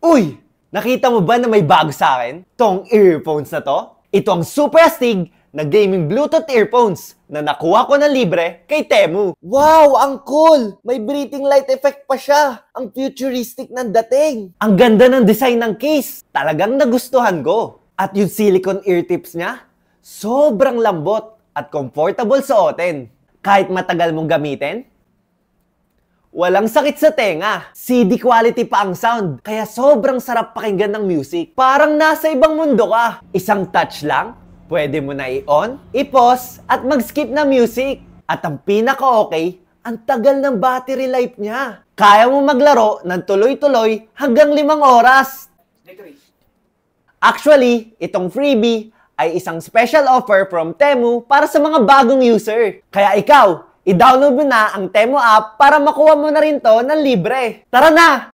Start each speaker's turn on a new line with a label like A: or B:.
A: Uy! Nakita mo ba na may bago sa akin? Tong earphones na to? Ito ang super astig na gaming Bluetooth earphones na nakuha ko na libre kay Temu. Wow! Ang cool! May breathing light effect pa siya. Ang futuristic ng dating. Ang ganda ng design ng case. Talagang nagustuhan ko. At yung silicone ear tips niya, sobrang lambot at comfortable suotin. Kahit matagal mong gamitin, walang sakit sa tenga. CD quality pa ang sound, kaya sobrang sarap pakinggan ng music. Parang nasa ibang mundo ka. Isang touch lang, pwede mo na i-on, i-pause, at mag-skip na music. At ang pinaka-okay, ang tagal ng battery life niya. Kaya mo maglaro ng tuloy-tuloy hanggang 5 oras. Actually, itong freebie ay isang special offer from Temu para sa mga bagong user. Kaya ikaw, i-download mo na ang Temu app para makuha mo na rin to ng libre. Tara na!